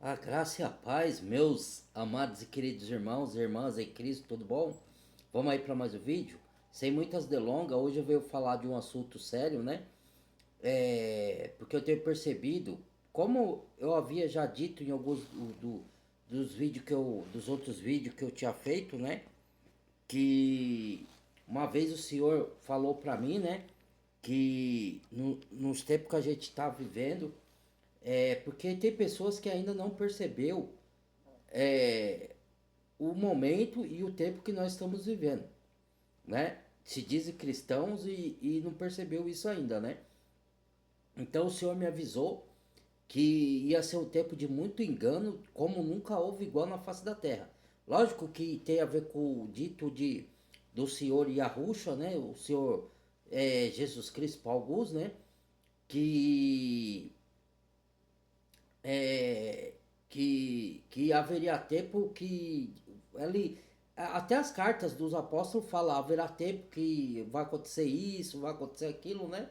A graça e a paz, meus amados e queridos irmãos e irmãs em Cristo, tudo bom? Vamos aí para mais um vídeo? Sem muitas delongas, hoje eu venho falar de um assunto sério, né? Porque eu tenho percebido, como eu havia já dito em alguns dos vídeos dos outros vídeos que eu tinha feito, né? Que uma vez o Senhor falou para mim, né? Que nos tempos que a gente está vivendo, porque tem pessoas que ainda não percebeu o momento e o tempo que nós estamos vivendo, né? Se dizem cristãos e não percebeu isso ainda, né? Então o Senhor me avisou que ia ser um tempo de muito engano, como nunca houve igual na face da terra. Lógico que tem a ver com o dito do Senhor Yahushua, né? O Senhor Jesus Cristo para alguns, né? Que é, que haveria tempo que ele até as cartas dos apóstolos falam, haverá tempo que vai acontecer isso, vai acontecer aquilo, né?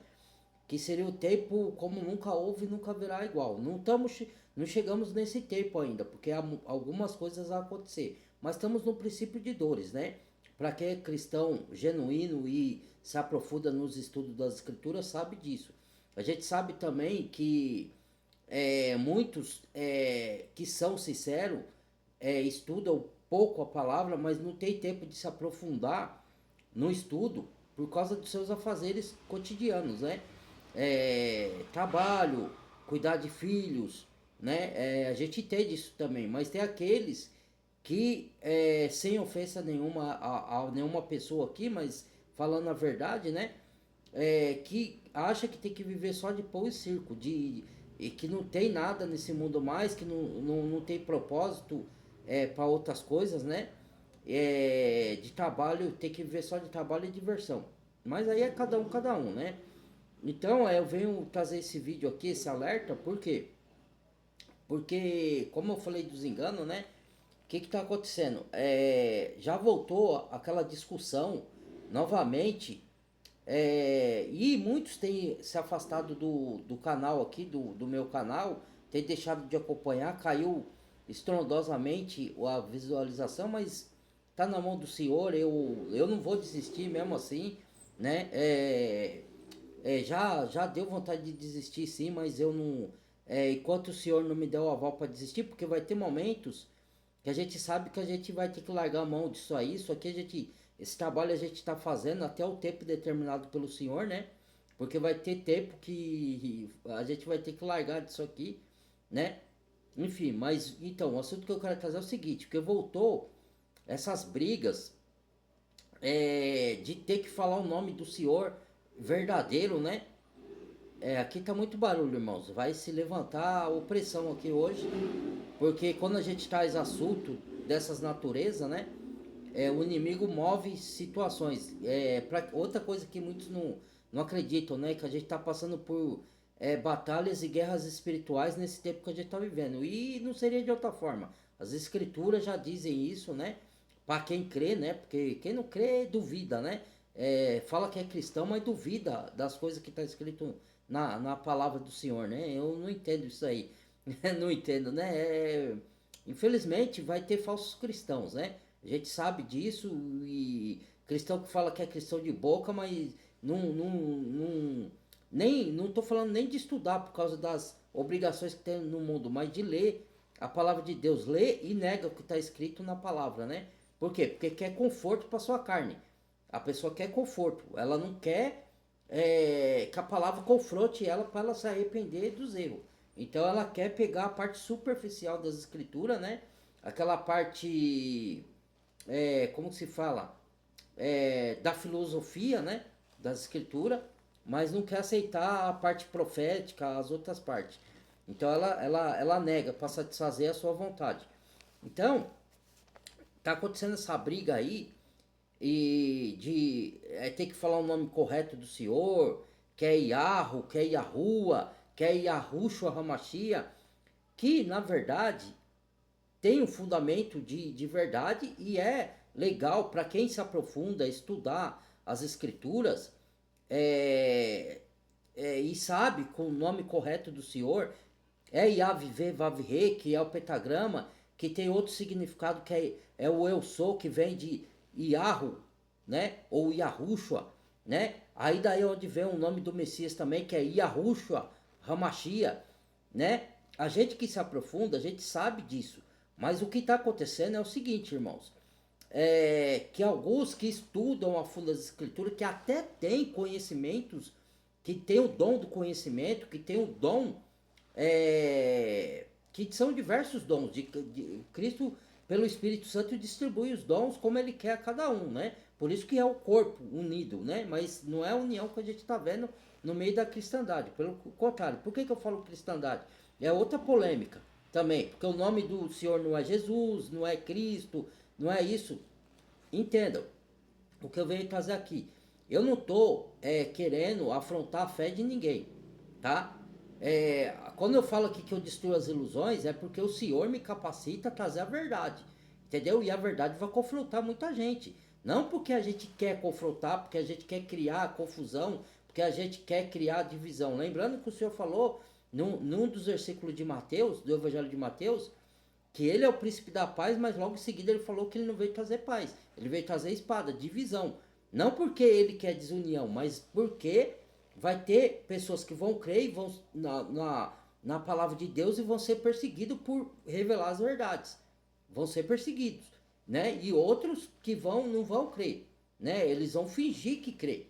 Que seria o tempo como nunca houve e nunca haverá igual. Não chegamos nesse tempo ainda, porque há algumas coisas a acontecer, mas estamos no princípio de dores, né? Para quem é cristão genuíno e se aprofunda nos estudos das escrituras, sabe disso. A gente sabe também que muitos que são sinceros estudam pouco a palavra, mas não tem tempo de se aprofundar no estudo por causa dos seus afazeres cotidianos, né? Trabalho, cuidar de filhos, né? A gente entende isso também, mas tem aqueles que, sem ofensa nenhuma a nenhuma pessoa aqui, mas falando a verdade, né? Que acha que tem que viver só de pão e circo, e que não tem nada nesse mundo mais, que não tem propósito para outras coisas, né? De trabalho, tem que viver só de trabalho e diversão. Mas aí é cada um, né? Então eu venho trazer esse vídeo aqui, esse alerta, por quê? Porque, como eu falei dos enganos, né? O que está acontecendo? Já voltou aquela discussão novamente e muitos têm se afastado do canal aqui, do meu canal, têm deixado de acompanhar, caiu estrondosamente a visualização, mas tá na mão do Senhor, eu não vou desistir mesmo assim, né? Já deu vontade de desistir sim, mas eu não. Enquanto o Senhor não me der o aval para desistir, porque vai ter momentos que a gente sabe que a gente vai ter que largar a mão disso aí, isso aqui esse trabalho a gente está fazendo até o tempo determinado pelo Senhor, né? Porque vai ter tempo que a gente vai ter que largar disso aqui, né? Enfim, mas então, o assunto que eu quero trazer é o seguinte, porque voltou essas brigas de ter que falar o nome do Senhor verdadeiro, né? Aqui tá muito barulho, irmãos. Vai se levantar a opressão aqui hoje, porque quando a gente traz assunto dessas naturezas, né? O inimigo move situações. Outra coisa que muitos não acreditam, né? Que a gente tá passando por batalhas e guerras espirituais nesse tempo que a gente tá vivendo. E não seria de outra forma. As escrituras já dizem isso, né? Para quem crê, né? Porque quem não crê duvida, né? Fala que é cristão, mas duvida das coisas que está escrito na palavra do Senhor, né? Eu não entendo isso aí. Não entendo, né? Infelizmente vai ter falsos cristãos, né? A gente sabe disso e cristão que fala que é cristão de boca, mas não tô falando nem de estudar por causa das obrigações que tem no mundo, mas de ler a palavra de Deus, lê e nega o que está escrito na palavra, né? Por quê? Porque quer conforto para sua carne. A pessoa quer conforto, ela não quer que a palavra confronte ela para ela se arrepender dos erros. Então ela quer pegar a parte superficial das escrituras, né? Aquela parte, como se fala, da filosofia, né? Das escrituras, mas não quer aceitar a parte profética, as outras partes. Então ela nega para satisfazer a sua vontade. Então, tá acontecendo essa briga aí e de ter que falar o nome correto do Senhor, que é Yahoo, que é Yahuwah, que é Yahushua Hamashia, que na verdade tem um fundamento de verdade e é legal para quem se aprofunda, estudar as escrituras e sabe com o nome correto do Senhor, é Yahvé, Vavre, que é o pentagrama, que tem outro significado que é o eu sou, que vem de Yahu, né? Ou Yahushua, né? Aí daí é onde vem o nome do Messias também, que é Yahushua, Hamashia, né? A gente que se aprofunda, a gente sabe disso. Mas o que está acontecendo é o seguinte, irmãos. Que alguns que estudam a fundo as escrituras, que até têm conhecimentos, que têm o dom do conhecimento, que têm o dom, que são diversos dons. De Cristo, pelo Espírito Santo, distribui os dons como ele quer a cada um, né? Por isso que é o corpo unido, né? Mas não é a união que a gente está vendo no meio da cristandade. Pelo contrário, por que eu falo cristandade? É outra polêmica também, porque o nome do Senhor não é Jesus, não é Cristo, não é isso. Entendam o que eu venho trazer aqui. Eu não estou querendo afrontar a fé de ninguém, tá? Quando eu falo aqui que eu destruo as ilusões, é porque o Senhor me capacita a trazer a verdade, entendeu? E a verdade vai confrontar muita gente. Não porque a gente quer confrontar, porque a gente quer criar confusão, porque a gente quer criar divisão. Lembrando que o Senhor falou num dos versículos de Mateus, do Evangelho de Mateus, que ele é o príncipe da paz, mas logo em seguida ele falou que ele não veio trazer paz. Ele veio trazer espada, divisão. Não porque ele quer desunião, mas porque vai ter pessoas que vão crer e vão na palavra de Deus e vão ser perseguidos por revelar as verdades. Vão ser perseguidos, né? E outros que não vão crer, né? Eles vão fingir que crê,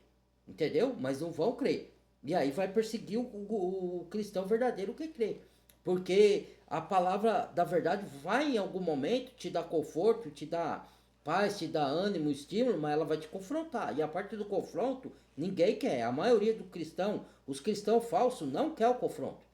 entendeu? Mas não vão crer. E aí vai perseguir o cristão verdadeiro que crê. Porque a palavra da verdade vai em algum momento te dar conforto, te dar paz, te dar ânimo, estímulo, mas ela vai te confrontar. E a parte do confronto, ninguém quer. A maioria do cristão, os cristãos falsos, não quer o confronto.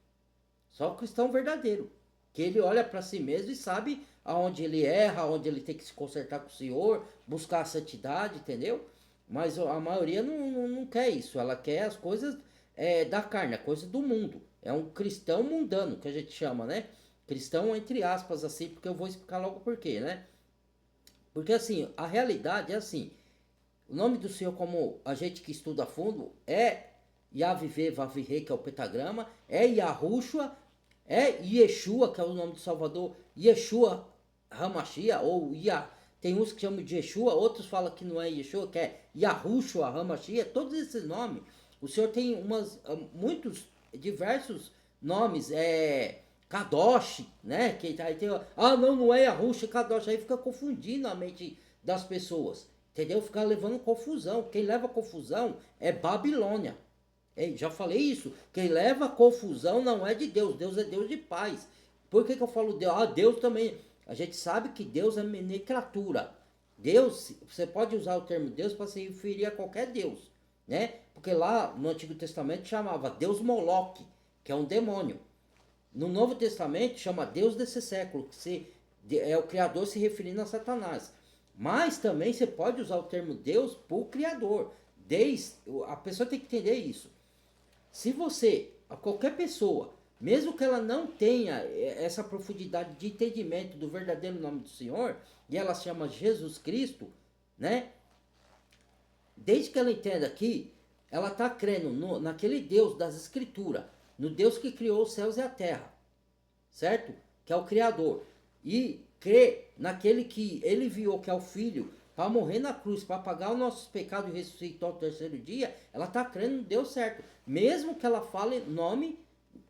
Só o cristão verdadeiro. Que ele olha para si mesmo e sabe aonde ele erra, aonde ele tem que se consertar com o Senhor, buscar a santidade, entendeu? Mas a maioria não quer isso. Ela quer as coisas da carne, a coisa do mundo. É um cristão mundano, que a gente chama, né? Cristão entre aspas, assim, porque eu vou explicar logo por quê, né? Porque assim, a realidade é assim. O nome do Senhor, como a gente que estuda a fundo, é Yahvé, Vavre, que é o pentagrama, é Yahushua, é Yeshua, que é o nome do Salvador, Yeshua Hamashia, ou tem uns que chamam de Yeshua, outros falam que não é Yeshua, que é Yahushua Hamashia, todos esses nomes. O Senhor tem muitos, diversos nomes, Kadosh, né? Que aí tem, não é Yahushua, Kadosh, aí fica confundindo a mente das pessoas, entendeu? Fica levando confusão. Quem leva confusão é Babilônia. Já falei isso. Quem leva confusão não é de Deus. Deus é Deus de paz. Por que eu falo Deus? Deus também. A gente sabe que Deus é criatura. Deus, você pode usar o termo Deus para se referir a qualquer Deus, né? Porque lá no Antigo Testamento chamava Deus Moloque, que é um demônio. No Novo Testamento chama Deus desse século, que é o Criador se referindo a Satanás. Mas também você pode usar o termo Deus por Criador. A pessoa tem que entender isso. Se qualquer pessoa, mesmo que ela não tenha essa profundidade de entendimento do verdadeiro nome do Senhor, e ela se chama Jesus Cristo, né? Desde que ela entenda que ela está crendo naquele Deus das Escrituras, no Deus que criou os céus e a terra, certo? Que é o Criador. E crê naquele que ele enviou, que é o Filho, para morrer na cruz, para pagar os nossos pecados e ressuscitar no terceiro dia, ela está crendo no Deus certo. Mesmo que ela fale o nome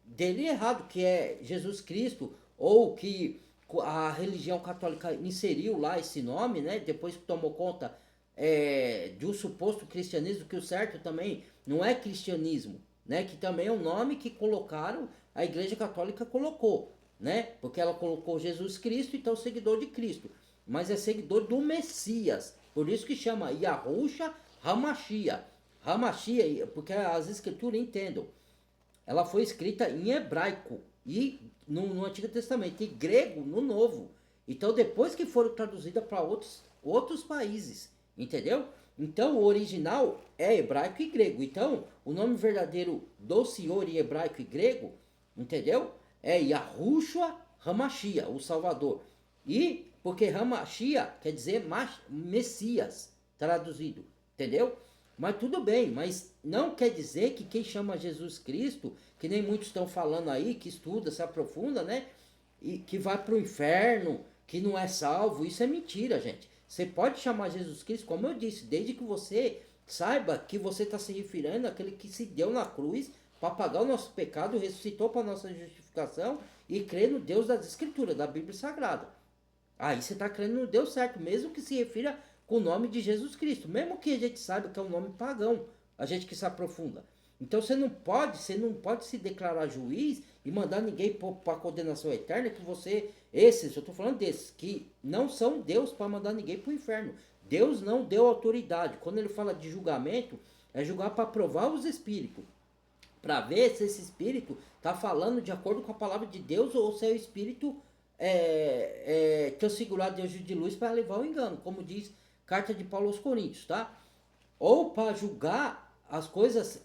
dele errado, que é Jesus Cristo, ou que a religião católica inseriu lá esse nome, né? Depois que tomou conta de um suposto cristianismo, que o certo também não é cristianismo, né? Que também é um nome que colocaram, a Igreja Católica colocou, né? Porque ela colocou Jesus Cristo, então seguidor de Cristo. Mas é seguidor do Messias. Por isso que chama Yahushua Hamashia. Hamashia, porque as escrituras entendam. Ela foi escrita em hebraico e no Antigo Testamento, e grego no Novo. Então depois que foram traduzidas para outros países, entendeu? Então o original é hebraico e grego. Então o nome verdadeiro do Senhor em hebraico e grego, entendeu? É Yahushua Hamashia, o Salvador. E porque Hamashia quer dizer Messias, traduzido, entendeu? Mas tudo bem, mas não quer dizer que quem chama Jesus Cristo, que nem muitos estão falando aí, que estuda, se aprofunda, né? E que vai para o inferno, que não é salvo, isso é mentira, gente. Você pode chamar Jesus Cristo, como eu disse, desde que você saiba que você está se referindo àquele que se deu na cruz para pagar o nosso pecado, ressuscitou para nossa justificação e crê no Deus das Escrituras, da Bíblia Sagrada. Aí você está crendo no Deus certo, mesmo que se refira com o nome de Jesus Cristo, mesmo que a gente saiba que é um nome pagão, a gente que se aprofunda. Então você não pode se declarar juiz e mandar ninguém para a condenação eterna, que esses, eu estou falando desses, que não são Deus para mandar ninguém para o inferno. Deus não deu autoridade. Quando ele fala de julgamento, é julgar para provar os espíritos, para ver se esse espírito está falando de acordo com a palavra de Deus ou se é o espírito transfigurado de anjo de luz para levar o engano, como diz carta de Paulo aos Coríntios, tá? Ou para julgar as coisas,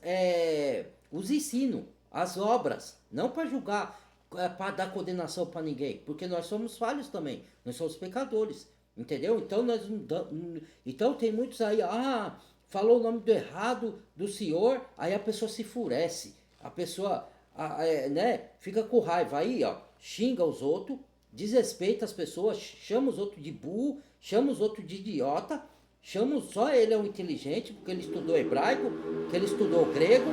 os ensinos, as obras, não para julgar, para dar condenação para ninguém, porque nós somos falhos também, nós somos pecadores, entendeu? Então então tem muitos aí, falou o nome do errado do Senhor, aí a pessoa se enfurece, a pessoa, né, fica com raiva, aí, ó, xinga os outros, desrespeita as pessoas, chama os outros de burro, chama os outros de idiota, chama só ele é um inteligente, porque ele estudou hebraico, que ele estudou grego,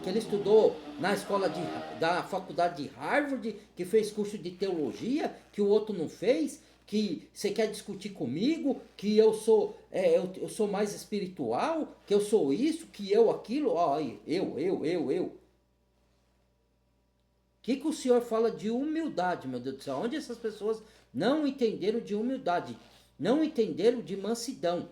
que ele estudou na escola da faculdade de Harvard, que fez curso de teologia, que o outro não fez, que você quer discutir comigo, que eu sou mais espiritual, que eu sou isso, que eu aquilo, ó, eu. O que o senhor fala de humildade, meu Deus do céu? Onde essas pessoas não entenderam de humildade? Não entenderam de mansidão.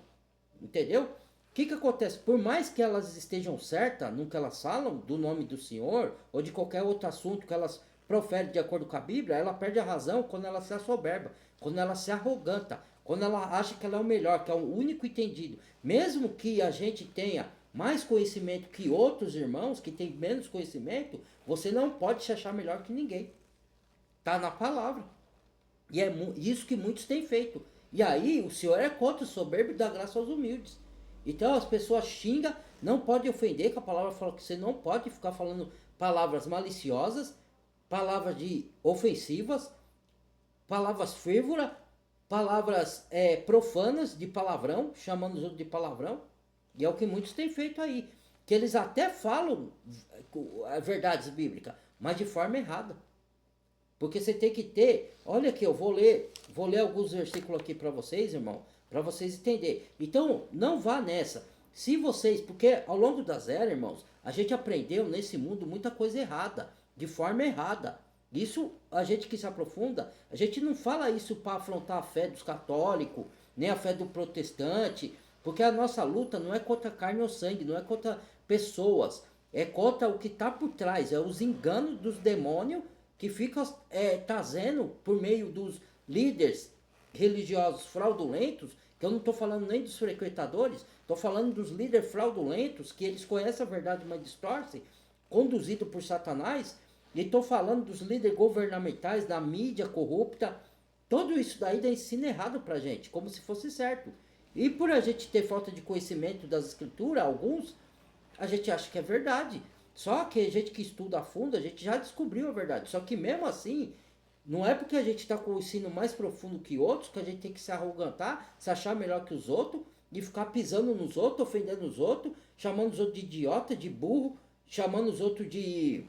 Entendeu? O que acontece? Por mais que elas estejam certas no que elas falam, do nome do Senhor, ou de qualquer outro assunto que elas proferem de acordo com a Bíblia, ela perde a razão quando ela se assoberba, quando ela se arroganta, quando ela acha que ela é o melhor, que é o único entendido. Mesmo que a gente tenha mais conhecimento que outros irmãos que têm menos conhecimento, você não pode se achar melhor que ninguém. Está na palavra. E é isso que muitos têm feito. E aí o Senhor é contra o soberbo e dá graça aos humildes. Então as pessoas xingam, não pode ofender, que a palavra fala que você não pode ficar falando palavras maliciosas, palavras ofensivas, palavras frívolas, palavras profanas de palavrão, chamando os outros de palavrão. E é o que muitos têm feito aí. Que eles até falam verdades bíblicas, mas de forma errada. Porque você tem que ter... Olha aqui, eu vou ler alguns versículos aqui para vocês, irmão, para vocês entenderem. Então, não vá nessa. Se vocês... Porque ao longo das eras, irmãos, a gente aprendeu nesse mundo muita coisa errada, de forma errada. Isso, a gente que se aprofunda, a gente não fala isso para afrontar a fé dos católicos, nem a fé do protestante, porque a nossa luta não é contra carne ou sangue, não é contra pessoas, é contra o que está por trás, é os enganos dos demônios que ficam trazendo por meio dos líderes religiosos fraudulentos, que eu não estou falando nem dos frequentadores, estou falando dos líderes fraudulentos, que eles conhecem a verdade, mas distorcem, conduzido por Satanás, e estou falando dos líderes governamentais, da mídia corrupta, tudo isso daí dá ensino errado para a gente, como se fosse certo. E por a gente ter falta de conhecimento das escrituras, alguns, a gente acha que é verdade. Só que a gente que estuda a fundo, a gente já descobriu a verdade. Só que mesmo assim, não é porque a gente está com o ensino mais profundo que outros, que a gente tem que se arrogantar, se achar melhor que os outros, e ficar pisando nos outros, ofendendo os outros, chamando os outros de idiota, de burro, chamando os outros de...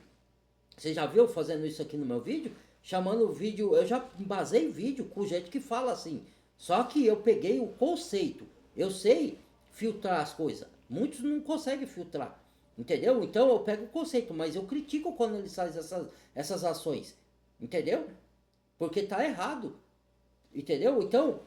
Você já viu fazendo isso aqui no meu vídeo? Chamando o vídeo... Eu já embasei vídeo com gente que fala assim. Só que eu peguei o conceito. Eu sei filtrar as coisas. Muitos não conseguem filtrar. Entendeu? Então eu pego o conceito, mas eu critico quando eles fazem essas ações. Entendeu? Porque tá errado. Entendeu? Então,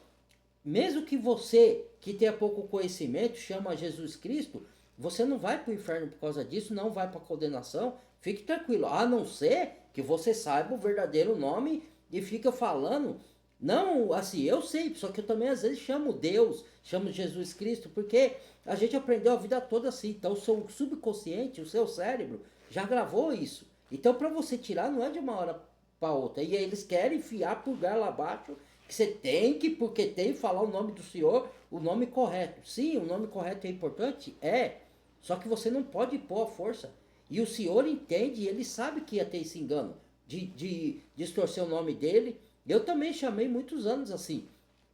mesmo que você que tenha pouco conhecimento chama Jesus Cristo, você não vai para o inferno por causa disso, não vai para a condenação. Fique tranquilo. A não ser que você saiba o verdadeiro nome e fica falando... Não, assim, eu sei, só que eu também às vezes chamo Deus, chamo Jesus Cristo, porque a gente aprendeu a vida toda assim. Então o seu subconsciente, o seu cérebro, já gravou isso. Então para você tirar não é de uma hora para outra. E aí eles querem enfiar por lá abaixo, que você tem que, porque tem, falar o nome do Senhor, o nome correto. Sim, o nome correto é importante? É. Só que você não pode pôr a força. E o senhor entende, ele sabe que ia ter esse engano de distorcer o nome dele. Eu também chamei muitos anos assim.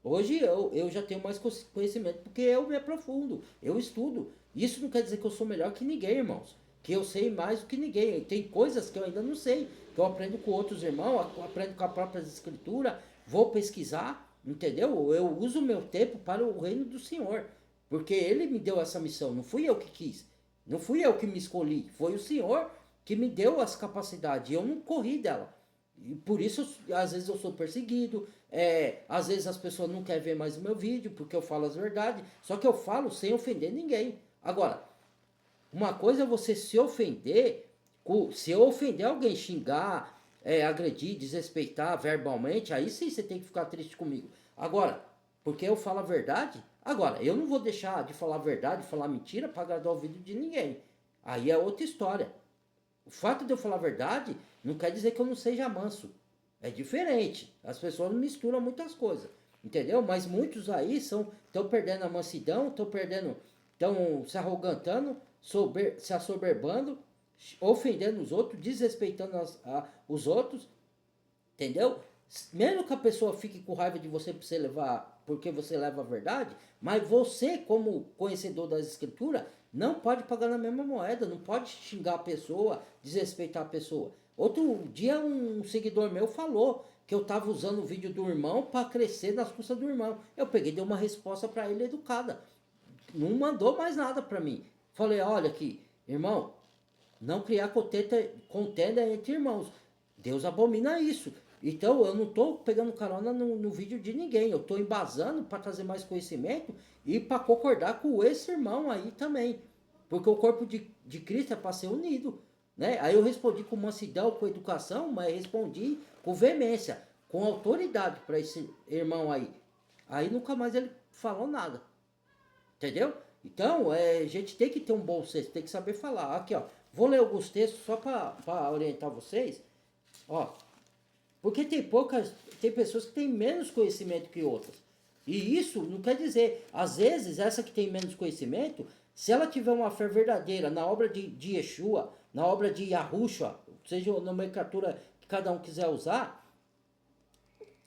Hoje eu já tenho mais conhecimento porque eu me aprofundo, eu estudo. Isso não quer dizer que eu sou melhor que ninguém, irmãos. Que eu sei mais do que ninguém. Tem coisas que eu ainda não sei, que eu aprendo com outros irmãos, aprendo com a própria escritura, vou pesquisar, entendeu? Eu uso o meu tempo para o reino do Senhor. Porque ele me deu essa missão, não fui eu que quis. Não fui eu que me escolhi, foi o Senhor que me deu as capacidades. E eu não corri dela. E por isso, às vezes eu sou perseguido, às vezes as pessoas não querem ver mais o meu vídeo, porque eu falo as verdades. Só que eu falo sem ofender ninguém. Agora, uma coisa é você se ofender, se eu ofender alguém, xingar, agredir, desrespeitar verbalmente, aí sim você tem que ficar triste comigo. Agora, porque eu falo a verdade, agora, eu não vou deixar de falar a verdade, falar mentira para agradar o ouvido de ninguém. Aí é outra história. O fato de eu falar a verdade não quer dizer que eu não seja manso. É diferente. As pessoas misturam muitas coisas. Entendeu? Mas muitos aí estão perdendo a mansidão, estão se arrogantando, se assoberbando, ofendendo os outros, desrespeitando os outros. Entendeu? Mesmo que a pessoa fique com raiva de você, porque você leva a verdade, mas você, como conhecedor das escrituras, não pode pagar na mesma moeda, não pode xingar a pessoa, desrespeitar a pessoa. Outro dia um seguidor meu falou que eu estava usando o vídeo do irmão para crescer nas custas do irmão. Eu peguei e dei uma resposta para ele educada. Não mandou mais nada para mim. Falei, olha aqui, irmão, não criar contenda entre irmãos. Deus abomina isso. Então eu não estou pegando carona no vídeo de ninguém. Eu estou embasando para trazer mais conhecimento e para concordar com esse irmão aí também. Porque o corpo de Cristo é para ser unido. Né? Aí eu respondi com mansidão, com educação, mas respondi com veemência, com autoridade para esse irmão aí. Aí nunca mais ele falou nada. Entendeu? Então, a gente tem que ter um bom senso, tem que saber falar. Aqui, ó. Vou ler alguns textos só para orientar vocês. Ó. Porque tem pessoas que têm menos conhecimento que outras. E isso não quer dizer, às vezes, essa que tem menos conhecimento, se ela tiver uma fé verdadeira na obra de Yeshua, na obra de Yahushua, seja a nomenclatura que cada um quiser usar,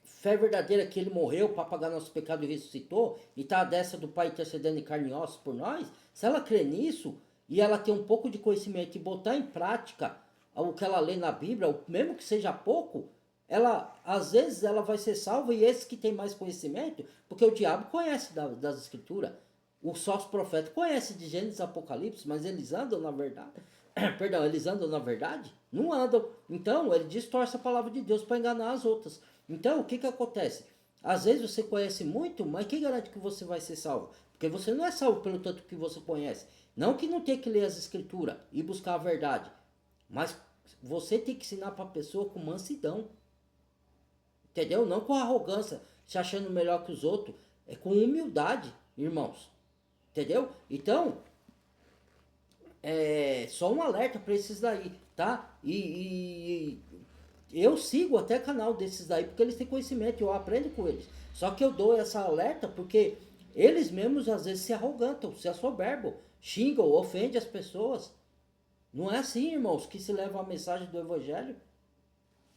fé verdadeira que ele morreu para pagar nosso pecado e ressuscitou, e está à destra do Pai intercedendo em carne e ossos por nós, se ela crê nisso, e ela tem um pouco de conhecimento e botar em prática o que ela lê na Bíblia, mesmo que seja pouco, às vezes ela vai ser salva, e esses que têm mais conhecimento, porque o diabo conhece das escrituras, os falsos profetas conhecem de Gênesis e Apocalipse, mas eles andam na verdade. Perdão, eles andam na verdade? Não andam. Então, ele distorce a palavra de Deus para enganar as outras. Então, o que acontece? Às vezes você conhece muito, mas quem garante que você vai ser salvo? Porque você não é salvo pelo tanto que você conhece. Não que não tenha que ler as escrituras e buscar a verdade. Mas você tem que ensinar para a pessoa com mansidão. Entendeu? Não com arrogância, se achando melhor que os outros. É com humildade, irmãos. Entendeu? Então, só um alerta para esses daí, tá? E eu sigo até canal desses daí, porque eles têm conhecimento, eu aprendo com eles. Só que eu dou essa alerta porque eles mesmos às vezes se arrogantam, se assoberbam, xingam, ofendem as pessoas. Não é assim, irmãos, que se leva a mensagem do evangelho.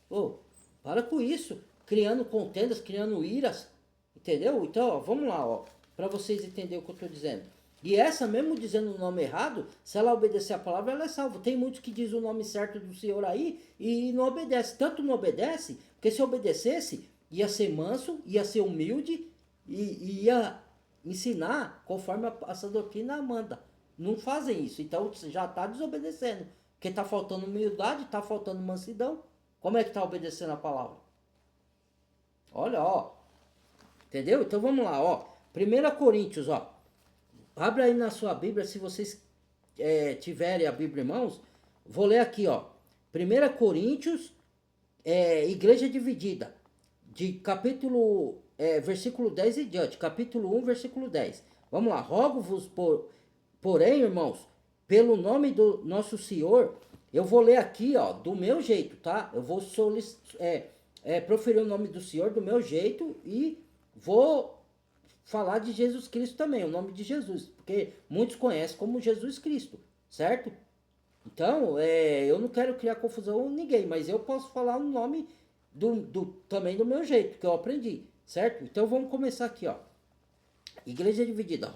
Ô, para com isso, criando contendas, criando iras, entendeu? Então, ó, vamos lá, ó, para vocês entenderem o que eu estou dizendo. E essa, mesmo dizendo o nome errado, se ela obedecer a palavra, ela é salva. Tem muitos que dizem o nome certo do Senhor aí e não obedece. Tanto não obedece, porque se obedecesse, ia ser manso, ia ser humilde e ia ensinar conforme essa doutrina manda. Não fazem isso, então já está desobedecendo. Porque está faltando humildade, está faltando mansidão. Como é que está obedecendo a palavra? Olha, ó. Entendeu? Então vamos lá, ó. 1 Coríntios, ó. Abre aí na sua Bíblia, se vocês tiverem a Bíblia em mãos. Vou ler aqui, ó. 1 Coríntios, igreja dividida. De capítulo, versículo 10 e diante. Capítulo 1, versículo 10. Vamos lá. Rogo-vos, porém, irmãos, pelo nome do nosso Senhor, eu vou ler aqui, ó, do meu jeito, tá? Eu vou proferir o nome do Senhor do meu jeito e vou falar de Jesus Cristo também, o nome de Jesus, porque muitos conhecem como Jesus Cristo, certo? Então, eu não quero criar confusão com ninguém, mas eu posso falar o nome também do meu jeito, que eu aprendi, certo? Então vamos começar aqui, ó. Igreja dividida.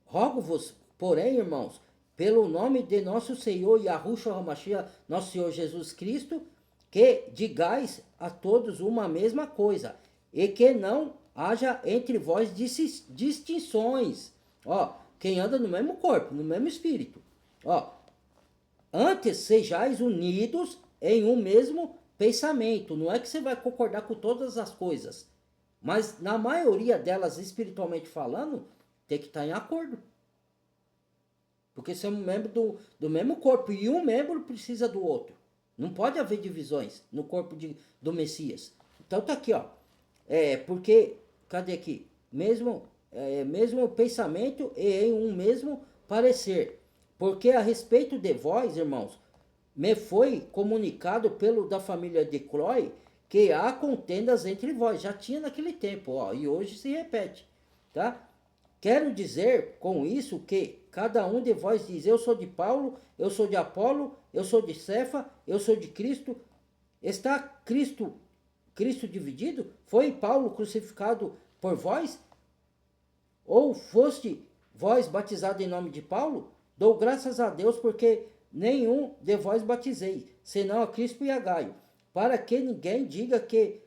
Rogo-vos, porém, irmãos, pelo nome de nosso Senhor Yahushua HaMashiach, nosso Senhor Jesus Cristo, que digais a todos uma mesma coisa, e que não haja entre vós distinções. Ó, quem anda no mesmo corpo, no mesmo espírito. Ó, antes sejais unidos em um mesmo pensamento. Não é que você vai concordar com todas as coisas, mas na maioria delas, espiritualmente falando, tem que estar em acordo. Porque somos membros do mesmo corpo e um membro precisa do outro. Não pode haver divisões no corpo do Messias. Então tá aqui, ó. Porque, cadê aqui? Mesmo pensamento e em um mesmo parecer. Porque a respeito de vós, irmãos, me foi comunicado pelo da família de Clói que há contendas entre vós. Já tinha naquele tempo, ó, e hoje se repete, tá? Quero dizer com isso que cada um de vós diz, eu sou de Paulo, eu sou de Apolo, eu sou de Cefa, eu sou de Cristo. Está Cristo dividido? Foi Paulo crucificado por vós? Ou foste vós batizado em nome de Paulo? Dou graças a Deus porque nenhum de vós batizei, senão a Crispo e a Gaio, para que ninguém diga que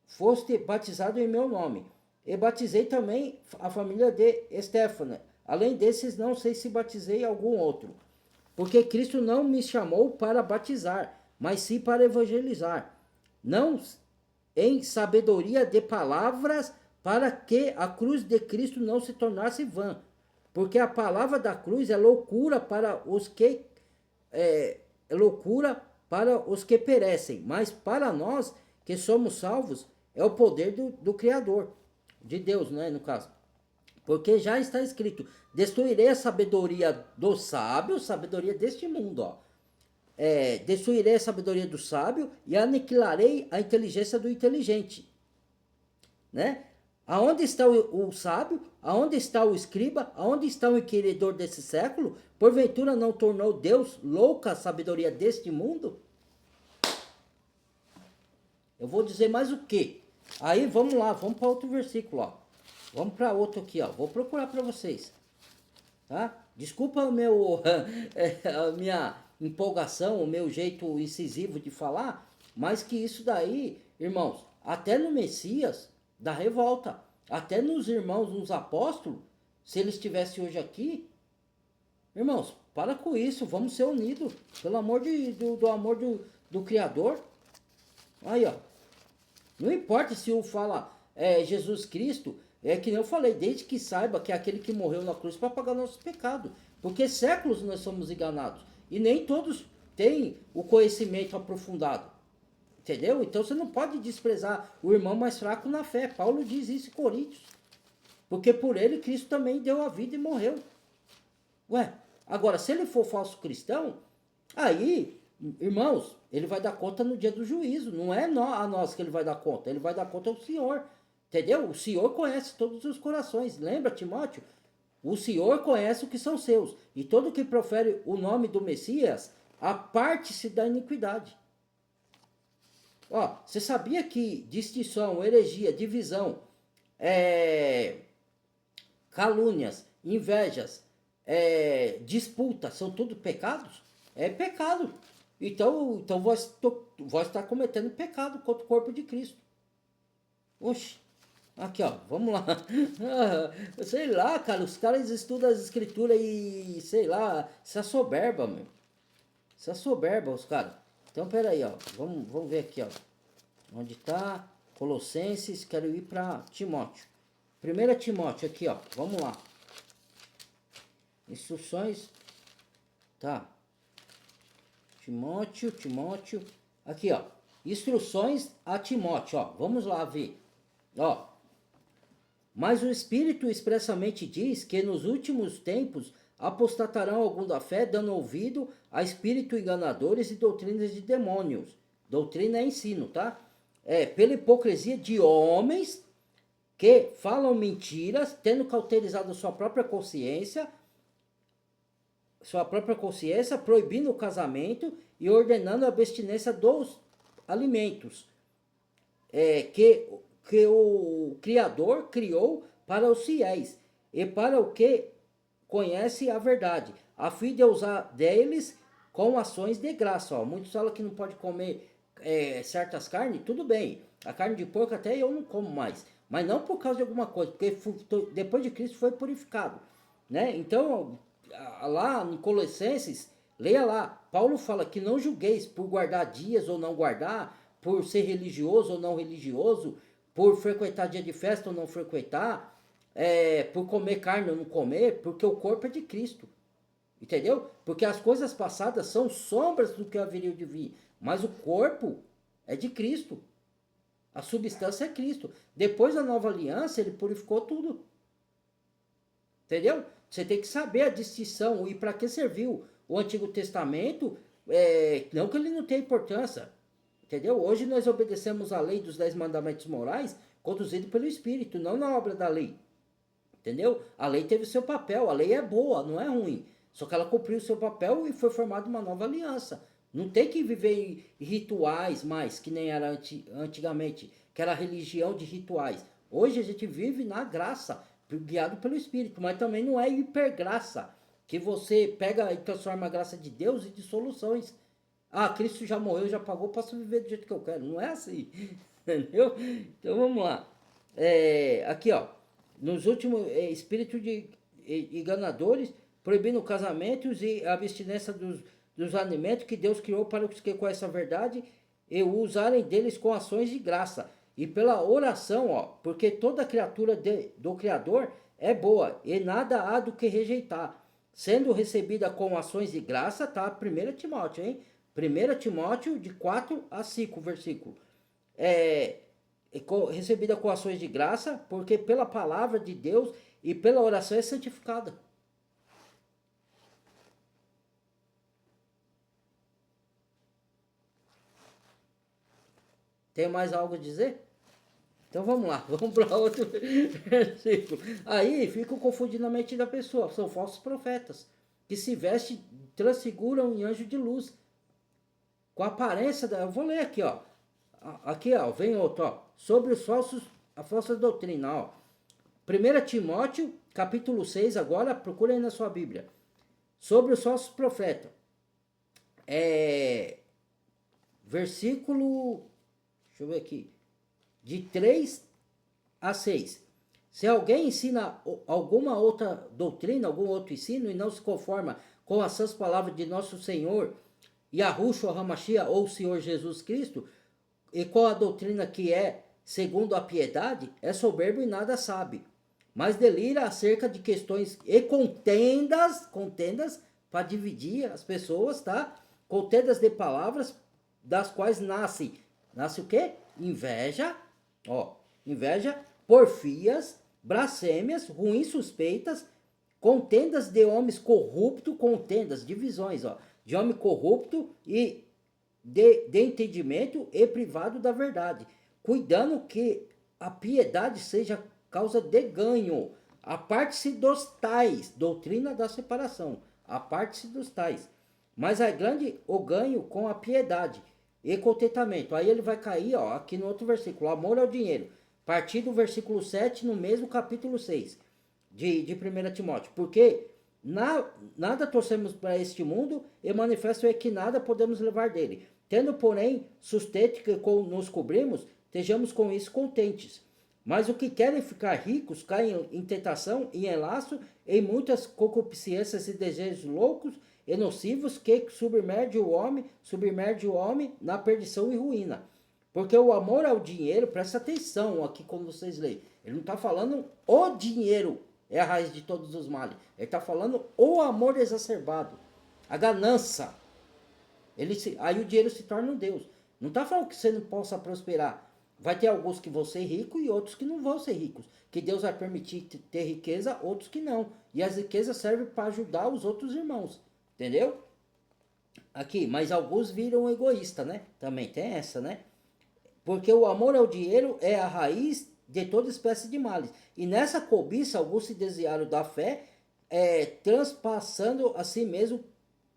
foste batizado em meu nome. E batizei também a família de Estéfana. Além desses, não sei se batizei algum outro. Porque Cristo não me chamou para batizar, mas sim para evangelizar. Não em sabedoria de palavras, para que a cruz de Cristo não se tornasse vã. Porque a palavra da cruz é loucura para os que perecem, mas para nós que somos salvos é o poder do Criador, de Deus, né, no caso. Porque já está escrito, destruirei a sabedoria dos sábios, sabedoria deste mundo, ó. Destruirei a sabedoria do sábio e aniquilarei a inteligência do inteligente, né? Aonde está o sábio? Aonde está o escriba? Aonde está o inquiridor desse século? Porventura não tornou Deus louca a sabedoria deste mundo? Eu vou dizer mais o quê? Aí vamos lá, vamos para outro versículo, ó. Vamos para outro aqui, ó. Vou procurar para vocês, tá? Desculpa a minha empolgação, o meu jeito incisivo de falar, mas que isso daí, irmãos, até no Messias dá revolta. Até nos irmãos, nos apóstolos, se eles estivessem hoje aqui, irmãos, para com isso, vamos ser unidos, pelo amor do amor do Criador. Aí, ó. Não importa se um fala Jesus Cristo, é que nem eu falei, desde que saiba que é aquele que morreu na cruz para pagar nossos pecados. Porque séculos nós somos enganados. E nem todos têm o conhecimento aprofundado. Entendeu? Então você não pode desprezar o irmão mais fraco na fé. Paulo diz isso em Coríntios. Porque por ele Cristo também deu a vida e morreu. Ué, agora se ele for falso cristão, aí, irmãos, ele vai dar conta no dia do juízo. Não é a nós que ele vai dar conta. Ele vai dar conta ao Senhor. Entendeu? O Senhor conhece todos os corações. Lembra, Timóteo? O Senhor conhece o que são seus. E todo que profere o nome do Messias, aparte-se da iniquidade. Ó, você sabia que distinção, heresia, divisão, calúnias, invejas, disputa, são tudo pecados? É pecado. Então vós está cometendo pecado contra o corpo de Cristo. Oxe, aqui ó, vamos lá. Sei lá, cara, os caras estudam as escrituras e, sei lá, se assoberba, meu. Se assoberba os caras. Então, peraí, ó. Vamos ver aqui, ó. Onde tá? Colossenses, quero ir para Timóteo. 1 Timóteo, aqui, ó. Vamos lá. Instruções. Tá. Timóteo. Aqui, ó. Instruções a Timóteo, ó. Vamos lá ver. Ó. Mas o Espírito expressamente diz que nos últimos tempos apostatarão algum da fé, dando ouvido a espíritos enganadores e doutrinas de demônios. Doutrina é ensino, tá? Pela hipocrisia de homens que falam mentiras, tendo cauterizado sua própria consciência, proibindo o casamento e ordenando a abstinência dos alimentos que o Criador criou para os fiéis e para o que conhece a verdade, a fim de usar deles com ações de graça. Ó, muitos falam que não pode comer certas carnes, tudo bem. A carne de porco até eu não como mais, mas não por causa de alguma coisa, porque depois de Cristo foi purificado, né? Então, lá em Colossenses, leia lá, Paulo fala que não julgueis por guardar dias ou não guardar, por ser religioso ou não religioso, por frequentar dia de festa ou não frequentar, por comer carne ou não comer, porque o corpo é de Cristo. Entendeu? Porque as coisas passadas são sombras do que haveria de vir, mas o corpo é de Cristo. A substância é Cristo. Depois da nova aliança, ele purificou tudo. Entendeu? Você tem que saber a distinção e para que serviu o Antigo Testamento, não que ele não tenha importância. Entendeu? Hoje nós obedecemos a lei dos 10 mandamentos morais conduzido pelo Espírito, não na obra da lei. Entendeu? A lei teve seu papel, a lei é boa, não é ruim. Só que ela cumpriu o seu papel e foi formada uma nova aliança. Não tem que viver em rituais mais, que nem era antigamente, que era a religião de rituais. Hoje a gente vive na graça, guiado pelo Espírito, mas também não é hipergraça, que você pega e transforma a graça de Deus em dissoluções. Ah, Cristo já morreu, já pagou, posso viver do jeito que eu quero. Não é assim, entendeu? Então vamos lá. Aqui, ó, nos últimos, espírito de enganadores, proibindo casamentos e a abstinência dos alimentos que Deus criou para os que conhecem a verdade e usarem deles com ações de graça. E pela oração, ó, porque toda criatura do Criador é boa e nada há do que rejeitar, sendo recebida com ações de graça, tá? 1 Timóteo, hein? 1 Timóteo de 4 a 5, versículo. Recebida com ações de graça, porque pela palavra de Deus e pela oração é santificada. Tem mais algo a dizer? Então vamos lá, vamos para outro versículo. Aí fica confundindo a mente da pessoa. São falsos profetas que se vestem, transfiguram em anjo de luz. Com a aparência da. Eu vou ler aqui, ó. Aqui, ó, vem outro, ó. Sobre a falsa doutrina, ó. 1 Timóteo, capítulo 6, agora, procura aí na sua Bíblia. Sobre os falsos profetas. Versículo. Deixa eu ver aqui. De 3 a 6. Se alguém ensina alguma outra doutrina, algum outro ensino, e não se conforma com as sãs palavras de nosso Senhor, Yahushua HaMashiach, ou Senhor Jesus Cristo, e com a doutrina que é segundo a piedade, é soberbo e nada sabe, mas delira acerca de questões e contendas para dividir as pessoas, tá? Contendas de palavras, das quais nasce o quê? Inveja, ó, inveja, porfias, blasfêmias, ruins suspeitas, contendas de homens corruptos, contendas, divisões, ó, de homem corrupto e de entendimento e privado da verdade, cuidando que a piedade seja causa de ganho. Aparte-se dos tais, doutrina da separação, aparte-se dos tais, mas é grande o ganho com a piedade e contentamento. Aí ele vai cair, ó, aqui no outro versículo, amor ao dinheiro, partir do versículo 7 no mesmo capítulo 6 de 1 Timóteo, porque nada trouxemos para este mundo e manifesto é que nada podemos levar dele. Tendo, porém, sustento que nos cobrimos, estejamos com isso contentes. Mas o que querem ficar ricos caem em tentação e em laço, em muitas concupiscências e desejos loucos e nocivos que submerge o homem na perdição e ruína. Porque o amor ao dinheiro, presta atenção aqui quando vocês leem, ele não está falando o dinheiro é a raiz de todos os males. Ele está falando o amor exacerbado, a ganância. Aí o dinheiro se torna um Deus. Não está falando que você não possa prosperar. Vai ter alguns que vão ser ricos e outros que não vão ser ricos. Que Deus vai permitir ter riqueza, outros que não. E as riquezas servem para ajudar os outros irmãos. Entendeu? Aqui, mas alguns viram egoísta, né? Também tem essa, né? Porque o amor ao dinheiro é a raiz de toda espécie de males. E nessa cobiça, alguns se desviaram da fé, transpassando a si mesmo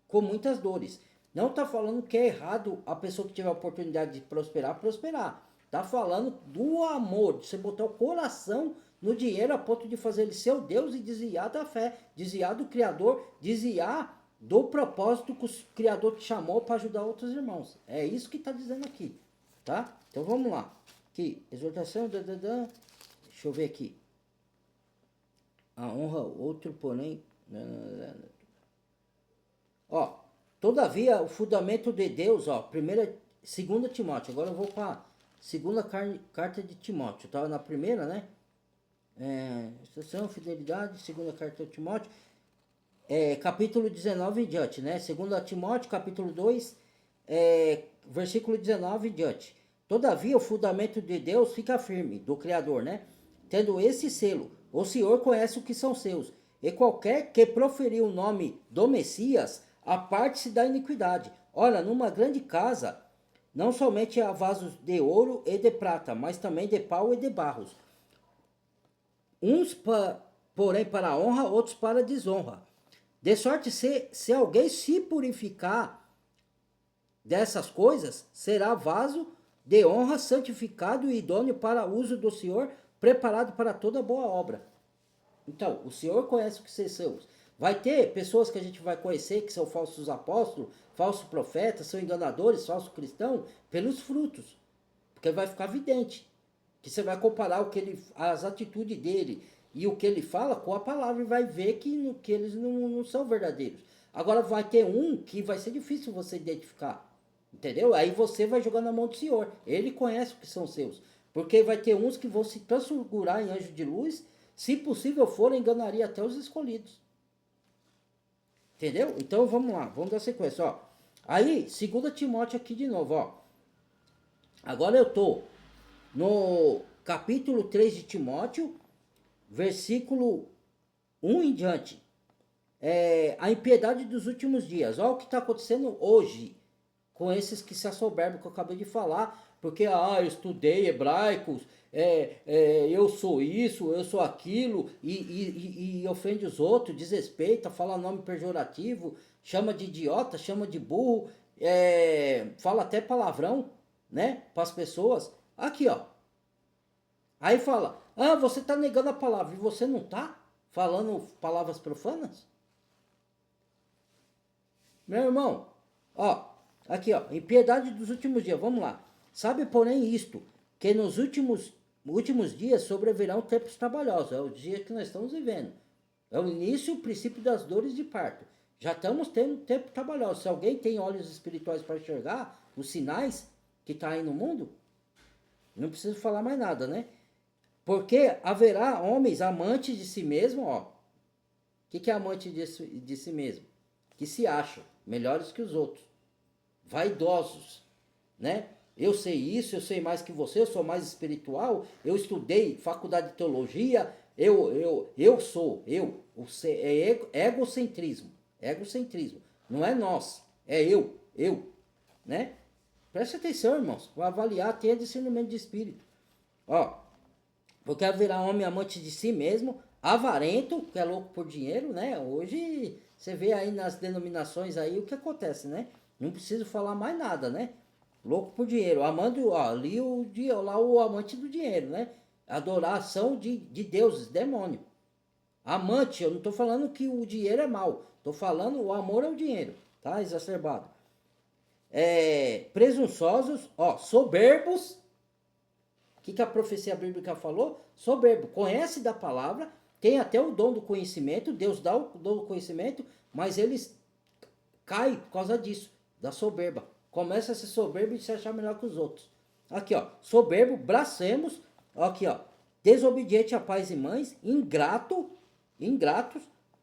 com muitas dores. Não está falando que é errado a pessoa que tiver a oportunidade de prosperar, prosperar. Está falando do amor, de você botar o coração no dinheiro a ponto de fazer ele seu Deus e desviar da fé, desviar do Criador, desviar do propósito que o Criador te chamou para ajudar outros irmãos. É isso que está dizendo aqui, tá? Então vamos lá. Aqui, exortação, deixa eu ver aqui. A honra, outro porém... Ó, todavia, o fundamento de Deus, ó, segunda Timóteo, agora eu vou para a segunda carta de Timóteo, tá? Na primeira, né? Estação, fidelidade, segunda carta de Timóteo, capítulo 19 em diante, né? Segunda Timóteo, capítulo 2, versículo 19 em diante. Todavia, o fundamento de Deus fica firme, do Criador, né? Tendo esse selo, o Senhor conhece o que são seus, e qualquer que proferir o nome do Messias, aparte-se da iniquidade. Ora, numa grande casa, não somente há vasos de ouro e de prata, mas também de pau e de barros. Uns, porém, para a honra, outros para a desonra. De sorte, se alguém se purificar dessas coisas, será vaso de honra, santificado e idôneo para uso do Senhor, preparado para toda boa obra. Então, o Senhor conhece o que vocês são. Vai ter pessoas que a gente vai conhecer que são falsos apóstolos, falsos profetas, são enganadores, falsos cristãos, pelos frutos. Porque vai ficar evidente que você vai comparar as atitudes dele e o que ele fala com a palavra e vai ver que eles não são verdadeiros. Agora vai ter um que vai ser difícil você identificar. Entendeu? Aí você vai jogar na mão do Senhor. Ele conhece o que são seus. Porque vai ter uns que vão se transfigurar em anjo de luz. Se possível for, enganaria até os escolhidos. Entendeu? Então vamos lá. Vamos dar sequência. Ó. Aí, 2 Timóteo aqui de novo. Ó. Agora eu tô no capítulo 3 de Timóteo. Versículo 1 em diante. A impiedade dos últimos dias. Olha o que está acontecendo hoje com esses que se assoberbam que eu acabei de falar, porque eu estudei hebraicos, eu sou isso, eu sou aquilo, e ofende os outros, desrespeita, fala nome pejorativo, chama de idiota, chama de burro, fala até palavrão, né, para as pessoas. Aqui, ó. Aí fala, você está negando a palavra, e você não está falando palavras profanas? Meu irmão, ó, aqui, ó, impiedade dos últimos dias, vamos lá. Sabe, porém, isto, que nos últimos dias sobrevirão tempos trabalhosos. É o dia que nós estamos vivendo. É o início e o princípio das dores de parto. Já estamos tendo tempo trabalhoso. Se alguém tem olhos espirituais para enxergar os sinais que está aí no mundo, não preciso falar mais nada, né? Porque haverá homens amantes de si mesmo, ó. O que é amante de si mesmo? Que se acham melhores que os outros. Vaidosos, né? Eu sei isso, eu sei mais que você, eu sou mais espiritual, eu estudei faculdade de teologia, eu sou, egocentrismo, não é nós, é eu, né? Preste atenção, irmãos, para avaliar, tenha discernimento de espírito, ó, porque haverá homem amante de si mesmo, avarento, que é louco por dinheiro, né? Hoje você vê aí nas denominações aí o que acontece, né? Não preciso falar mais nada, né? Louco por dinheiro, amando, ó, ali o amante do dinheiro, né? Adoração de deuses, demônio. Amante, eu não estou falando que o dinheiro é mal, estou falando o amor ao dinheiro, tá? Exacerbado. Presunçosos, ó, soberbos. O que a profecia bíblica falou? Soberbo, conhece da palavra, tem até o dom do conhecimento, Deus dá o dom do conhecimento, mas eles caem por causa disso, da soberba. Começa a ser soberbo e se achar melhor que os outros. Aqui, ó, soberbo, blasfemos, aqui, ó, desobediente a pais e mães, ingratos,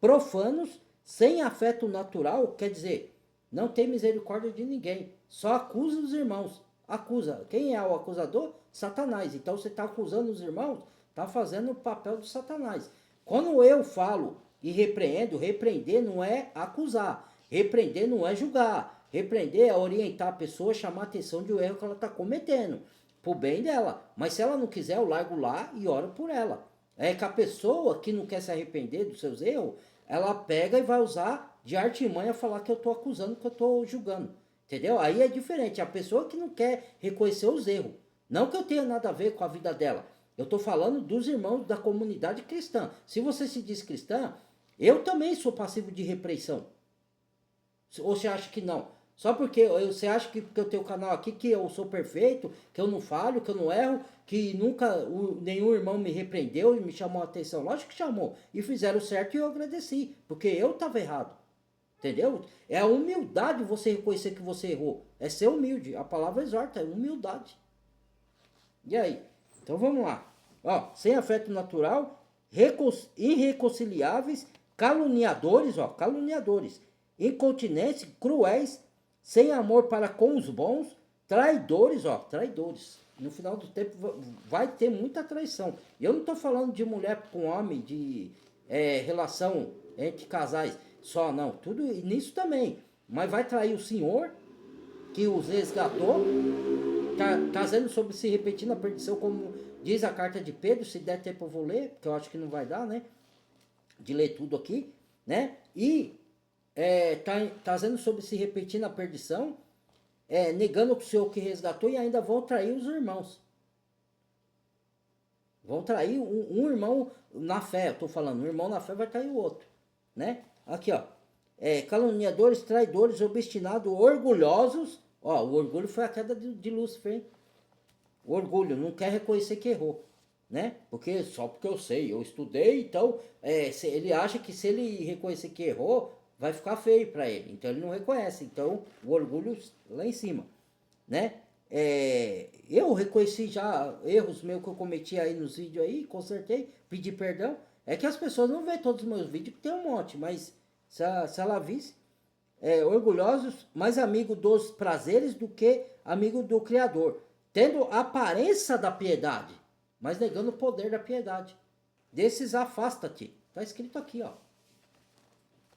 profanos, sem afeto natural, quer dizer, não tem misericórdia de ninguém, só acusa os irmãos. Acusa. Quem é o acusador? Satanás. Então você está acusando os irmãos, está fazendo o papel do Satanás. Quando eu falo e repreendo, repreender não é acusar, repreender não é julgar, repreender é orientar a pessoa, chamar a atenção de um erro que ela está cometendo. pro bem dela. Mas se ela não quiser, eu largo lá e oro por ela. É que a pessoa que não quer se arrepender dos seus erros, ela pega e vai usar de artimanha falar que eu tô acusando, que eu tô julgando. Entendeu? Aí é diferente. A pessoa que não quer reconhecer os erros. Não que eu tenha nada a ver com a vida dela. Eu tô falando dos irmãos da comunidade cristã. Se você se diz cristã, eu também sou passivo de repreensão. Ou você acha que não? Só porque você acha que porque eu tenho canal aqui que eu sou perfeito, que eu não falho, que eu não erro, que nunca nenhum irmão me repreendeu e me chamou a atenção. Lógico que chamou. E fizeram certo e eu agradeci. Porque eu estava errado. Entendeu? É a humildade você reconhecer que você errou. É ser humilde. A palavra exorta, é humildade. E aí? Então vamos lá. Ó, sem afeto natural, irreconciliáveis, caluniadores, ó, caluniadores, incontinentes, cruéis, sem amor para com os bons, traidores, ó, traidores. No final do tempo vai ter muita traição. Eu não estou falando de mulher com homem, de relação entre casais só, não. Tudo nisso também. Mas vai trair o Senhor, que os resgatou, trazendo sobre se repetir na perdição, como diz a carta de Pedro. Se der tempo eu vou ler, porque eu acho que não vai dar, né? De ler tudo aqui, né? E trazendo sobre se repetir na perdição, negando o Senhor que resgatou, e ainda vão trair os irmãos. Vão trair um irmão na fé, eu tô falando, um irmão na fé vai trair o outro, né? Aqui, ó. Caluniadores, traidores, obstinados, orgulhosos. Ó, o orgulho foi a queda de Lúcifer, hein? O orgulho, não quer reconhecer que errou, né? Porque só porque eu sei, eu estudei, então ele acha que se ele reconhecer que errou, vai ficar feio para ele. Então ele não reconhece. Então o orgulho lá em cima, né? Eu reconheci já erros meus que eu cometi aí nos vídeos aí, consertei, pedi perdão. É que as pessoas não veem todos os meus vídeos, que tem um monte, mas se ela visse, orgulhosos, mais amigo dos prazeres do que amigo do Criador, tendo a aparência da piedade, mas negando o poder da piedade. Desses afasta-te. Está escrito aqui, ó.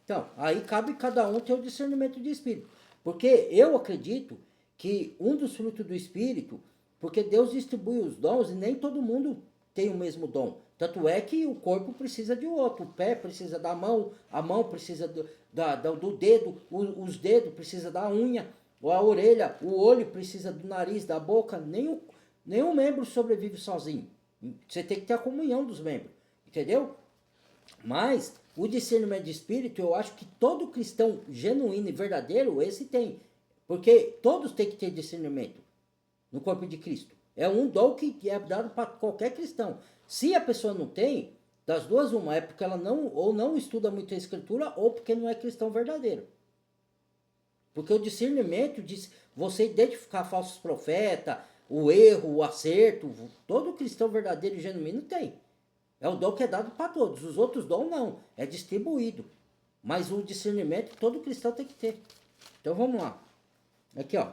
Então, aí cabe cada um ter o discernimento de espírito. Porque eu acredito que um dos frutos do espírito, porque Deus distribui os dons e nem todo mundo tem o mesmo dom. Tanto é que o corpo precisa de outro, o pé precisa da mão, a mão precisa do dedo, os dedos precisa da unha, ou a orelha, o olho precisa do nariz, da boca. Nenhum membro sobrevive sozinho. Você tem que ter a comunhão dos membros, entendeu? Mas o discernimento de espírito, eu acho que todo cristão genuíno e verdadeiro, esse tem. Porque todos têm que ter discernimento no corpo de Cristo. É um dom que é dado para qualquer cristão. Se a pessoa não tem, das duas uma, é porque ela não estuda muito a escritura, ou porque não é cristão verdadeiro. Porque o discernimento diz você identificar falsos profetas, o erro, o acerto, todo cristão verdadeiro e genuíno tem. É o dom que é dado para todos. Os outros dons não, é distribuído. Mas o discernimento todo cristão tem que ter. Então vamos lá. Aqui, ó.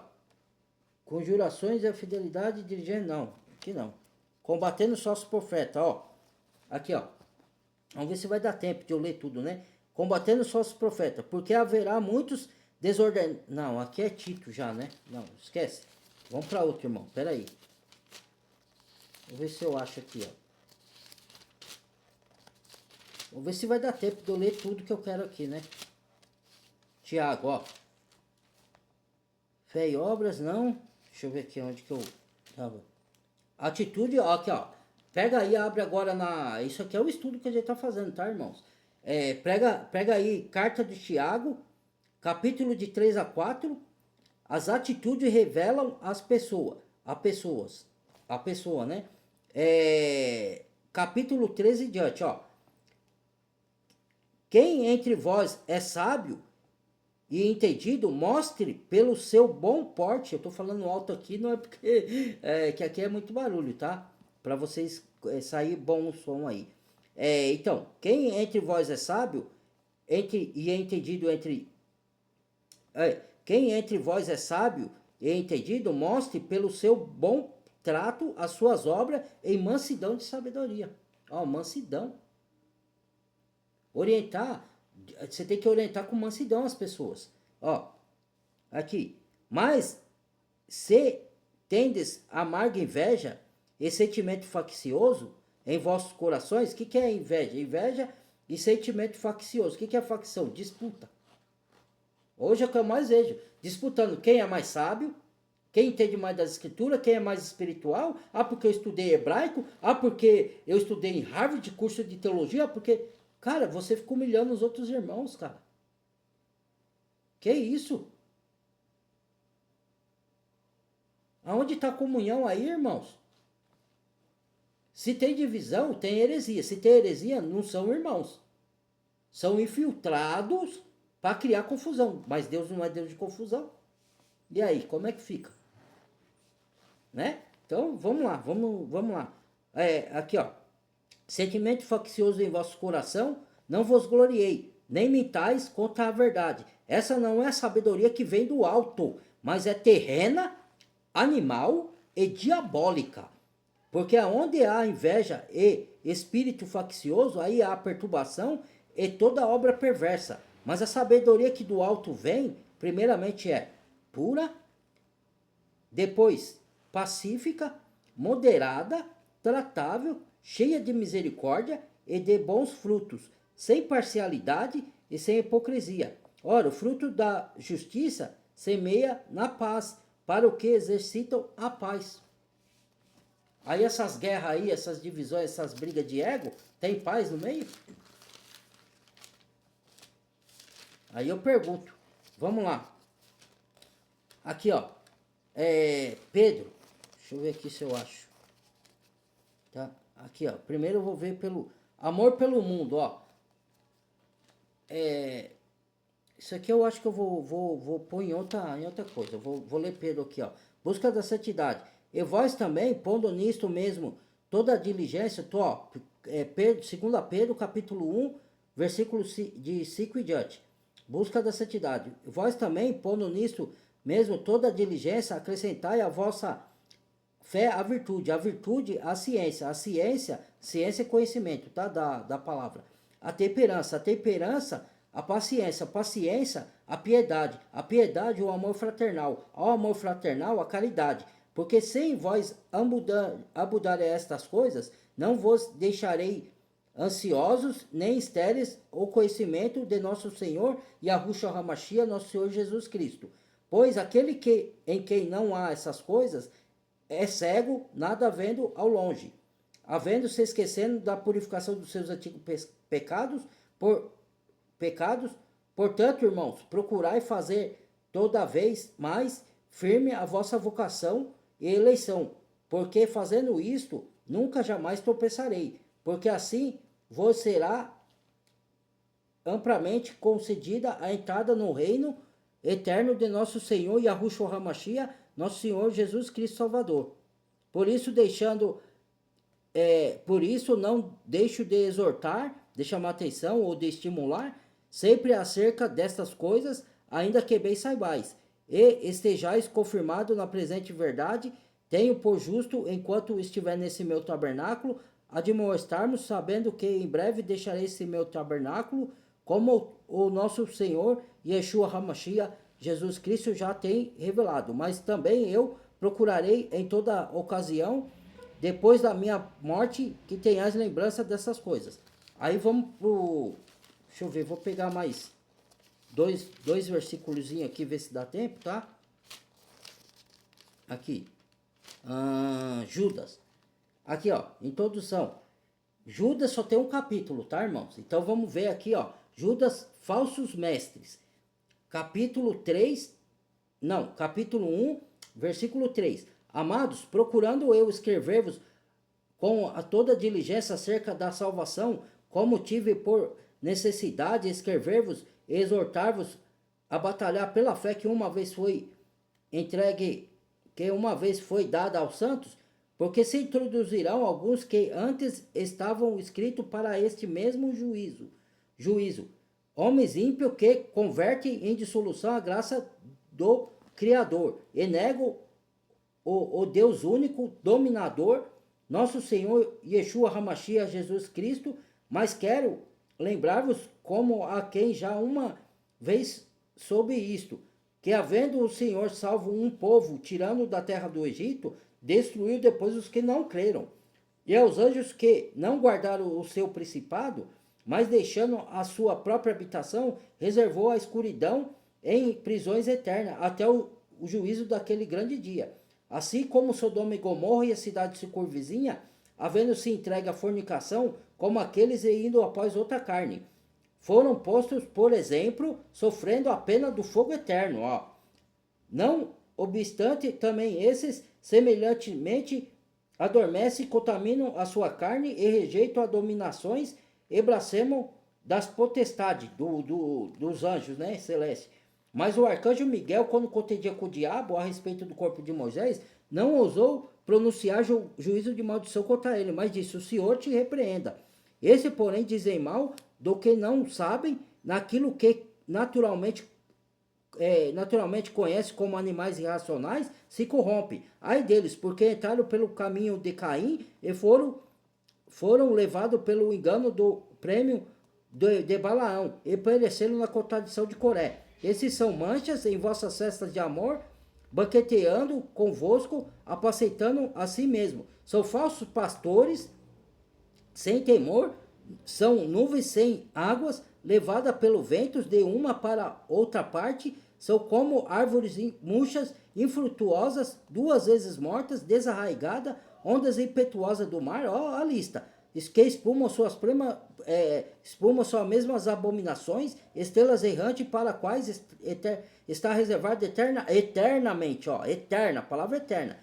Conjurações e a fidelidade dirigente, não. Aqui não. Combatendo os falsos profetas, ó. Aqui, ó. Vamos ver se vai dar tempo de eu ler tudo, né? Combatendo os falsos profetas, porque haverá muitos desordenados. Não, aqui é Tito já, né? Não, esquece. Vamos para outro, irmão. Pera aí. Vou ver se eu acho aqui, ó. Vamos ver se vai dar tempo de eu ler tudo que eu quero aqui, né? Tiago, ó. Fé e obras, não. Deixa eu ver aqui onde que eu tava. Atitude, ó, aqui, ó. Pega aí, abre agora na... Isso aqui é o estudo que a gente tá fazendo, tá, irmãos? Pega aí, carta de Tiago, capítulo de 3 a 4. As atitudes revelam as pessoas. A pessoa, né? Capítulo 13 e diante, ó. Quem entre vós é sábio e entendido, mostre pelo seu bom porte. Eu tô falando alto aqui, não é porque que aqui é muito barulho, tá? Para vocês sair bom o som aí. Então, quem entre vós é sábio e entendido quem entre vós é sábio e entendido, mostre pelo seu bom trato as suas obras em mansidão de sabedoria. Ó, mansidão. Orientar, você tem que orientar com mansidão as pessoas. Ó, aqui. Mas se tendes amarga inveja e sentimento faccioso em vossos corações. O que é inveja? Inveja e sentimento faccioso. O que é facção? Disputa. Hoje é o que eu mais vejo. Disputando quem é mais sábio, quem entende mais das escrituras, quem é mais espiritual. Ah, porque eu estudei hebraico. Ah, porque eu estudei em Harvard, curso de teologia. Ah, porque... Cara, você fica humilhando os outros irmãos, cara. Que isso? Aonde está a comunhão aí, irmãos? Se tem divisão, tem heresia. Se tem heresia, não são irmãos. São infiltrados para criar confusão. Mas Deus não é Deus de confusão. E aí, como é que fica? Né? Então, vamos lá, vamos lá. Aqui, ó. Sentimento faccioso em vosso coração, não vos gloriei, nem mintais contra a verdade. Essa não é a sabedoria que vem do alto, mas é terrena, animal e diabólica. Porque aonde há inveja e espírito faccioso, aí há perturbação e toda obra perversa. Mas a sabedoria que do alto vem, primeiramente é pura, depois pacífica, moderada, tratável, cheia de misericórdia e de bons frutos, sem parcialidade e sem hipocrisia. Ora, o fruto da justiça semeia na paz, para o que exercitam a paz. Aí essas guerras aí, essas divisões, essas brigas de ego, tem paz no meio? Aí eu pergunto, vamos lá. Aqui, ó, Pedro, deixa eu ver aqui se eu acho. Tá? Aqui, ó, primeiro eu vou ver pelo amor pelo mundo, ó. Isso aqui eu acho que eu vou pôr em outra coisa. Vou ler Pedro aqui, ó. Busca da santidade. E vós também, pondo nisto mesmo toda a diligência, Pedro, 2 Pedro, capítulo 1, versículo de 5 e diante. Busca da santidade. E vós também, pondo nisto mesmo toda a diligência, acrescentai a vossa fé à virtude, a virtude à ciência, ciência é conhecimento, tá? Da palavra. A temperança, a paciência, a piedade, o amor fraternal, ao amor fraternal, a caridade. Porque sem vós abudarem estas coisas, não vos deixarei ansiosos, nem estéreis o conhecimento de nosso Senhor e Yahushua HaMashiach, nosso Senhor Jesus Cristo. Pois aquele em quem não há essas coisas é cego, nada vendo ao longe, havendo se esquecendo da purificação dos seus antigos pecados, portanto, irmãos, procurai fazer toda vez mais firme a vossa vocação e eleição, porque fazendo isto, nunca jamais tropeçarei, porque assim vos será amplamente concedida a entrada no reino eterno de nosso Senhor Yahushua HaMashiach, nosso Senhor Jesus Cristo Salvador. Por isso não deixo de exortar, de chamar atenção ou de estimular, sempre acerca destas coisas, ainda que bem saibais, e estejais confirmado na presente verdade, tenho por justo, enquanto estiver nesse meu tabernáculo, admoestar-nos, sabendo que em breve deixarei esse meu tabernáculo, como o nosso Senhor Yeshua HaMashiach, Jesus Cristo já tem revelado, mas também eu procurarei em toda ocasião, depois da minha morte, que tenhais lembrança dessas coisas. Aí vamos pro... Deixa eu ver, vou pegar mais dois versículos aqui, ver se dá tempo, tá? Aqui. Judas. Aqui, ó, introdução. Judas só tem um capítulo, tá, irmãos? Então vamos ver aqui, ó. Judas, falsos mestres. Capítulo 1, versículo 3. Amados, procurando eu escrever-vos com toda diligência acerca da salvação, como tive por necessidade escrever-vos e exortar-vos a batalhar pela fé que uma vez foi entregue, que uma vez foi dada aos santos, porque se introduzirão alguns que antes estavam escritos para este mesmo juízo. Homens ímpios que convertem em dissolução a graça do Criador e negam o Deus único, dominador, nosso Senhor Yeshua HaMashiach, Jesus Cristo, mas quero lembrar-vos como a quem já uma vez soube isto, que havendo o Senhor salvo um povo, tirando da terra do Egito, destruiu depois os que não creram. E aos anjos que não guardaram o seu principado, mas deixando a sua própria habitação, reservou a escuridão em prisões eternas, até o juízo daquele grande dia. Assim como Sodoma e Gomorra e a cidade circunvizinha, havendo-se entregue à fornicação, como aqueles e indo após outra carne, foram postos, por exemplo, sofrendo a pena do fogo eterno. Ó. Não obstante, também esses, semelhantemente, adormecem, contaminam a sua carne e rejeitam as dominações e blasfemam das potestades dos anjos, né, celestes. Mas o arcanjo Miguel, quando contendia com o diabo a respeito do corpo de Moisés, não ousou pronunciar juízo de maldição contra ele, mas disse: o Senhor te repreenda. Esse, porém, dizem mal do que não sabem, naquilo que naturalmente conhece como animais irracionais, se corrompe. Ai deles, porque entraram pelo caminho de Caim e foram levados pelo engano do prêmio de Balaão e pereceram na contradição de Coré. Esses são manchas em vossas festas de amor, banqueteando convosco, apacentando a si mesmo. São falsos pastores, sem temor, são nuvens sem águas, levadas pelo vento de uma para outra parte, são como árvores murchas, infrutuosas, duas vezes mortas, desarraigadas, ondas impetuosas do mar. Ó a lista. Que espumam suas mesmas abominações, estrelas errantes para quais está reservada eternamente, ó, eterna, palavra eterna,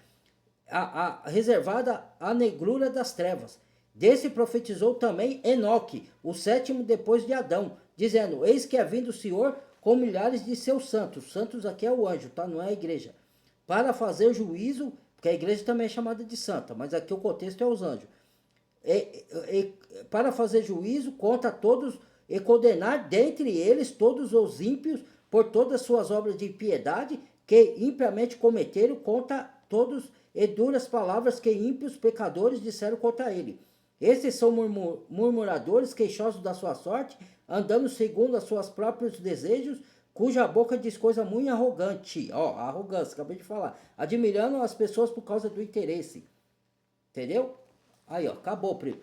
reservada a negrura das trevas. Desse profetizou também Enoque, o sétimo depois de Adão, dizendo: eis que é vindo o Senhor com milhares de seus santos. Santos aqui é o anjo, tá? Não é a igreja. Para fazer juízo, porque a igreja também é chamada de santa, mas aqui o contexto é os anjos. Para fazer juízo contra todos e condenar dentre eles todos os ímpios por todas suas obras de impiedade que impiamente cometeram contra todos e duras palavras que ímpios pecadores disseram contra ele. Esses são murmuradores, queixosos da sua sorte, andando segundo os seus próprios desejos, cuja boca diz coisa muito arrogante. Ó, arrogância, acabei de falar. Admirando as pessoas por causa do interesse. Entendeu? Aí, ó, acabou, primo.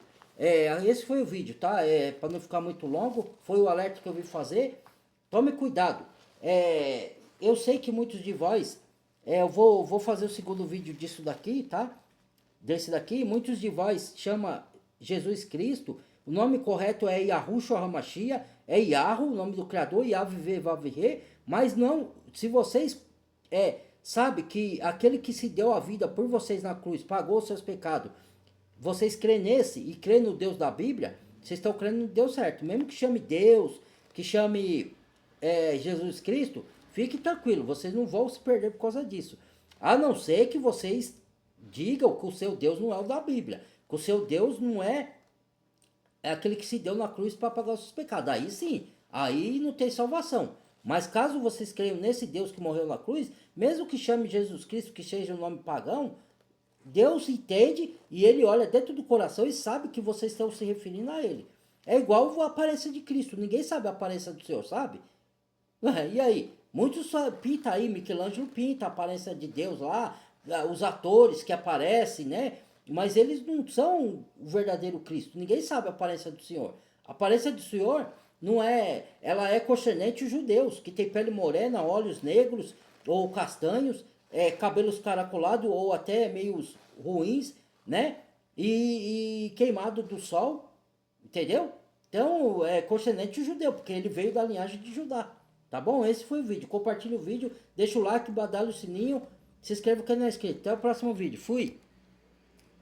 Esse foi o vídeo, tá? Para não ficar muito longo, foi o alerta que eu vim fazer. Tome cuidado. Eu sei que muitos de vós, eu vou fazer o segundo vídeo disso daqui, tá? Desse daqui, muitos de vós chama Jesus Cristo. O nome correto é Yahushua HaMashiach, é Yahu, o nome do Criador, Yahvé, mas não, se vocês sabe que aquele que se deu a vida por vocês na cruz, pagou os seus pecados, vocês crêem nesse e crêem no Deus da Bíblia, vocês estão crendo no Deus certo. Mesmo que chame Deus, que chame Jesus Cristo, fique tranquilo, vocês não vão se perder por causa disso. A não ser que vocês digam que o seu Deus não é o da Bíblia, que o seu Deus não é aquele que se deu na cruz para pagar os seus pecados. Aí sim, aí não tem salvação. Mas caso vocês creiam nesse Deus que morreu na cruz, mesmo que chame Jesus Cristo, que seja um nome pagão, Deus entende e ele olha dentro do coração e sabe que vocês estão se referindo a ele. É igual a aparência de Cristo. Ninguém sabe a aparência do Senhor, sabe? E aí? Muitos pintam aí, Michelangelo pinta a aparência de Deus lá, os atores que aparecem, né? Mas eles não são o verdadeiro Cristo. Ninguém sabe a aparência do Senhor. A aparência do Senhor não é... Ela é concernente aos judeus, que tem pele morena, olhos negros ou castanhos, cabelos caracolados ou até meio ruins, né? E queimado do sol, entendeu? Então, é concernente o judeu, porque ele veio da linhagem de Judá. Tá bom? Esse foi o vídeo. Compartilha o vídeo, deixa o like, badalha o sininho, se inscreva no canal inscrito. Até o próximo vídeo. Fui!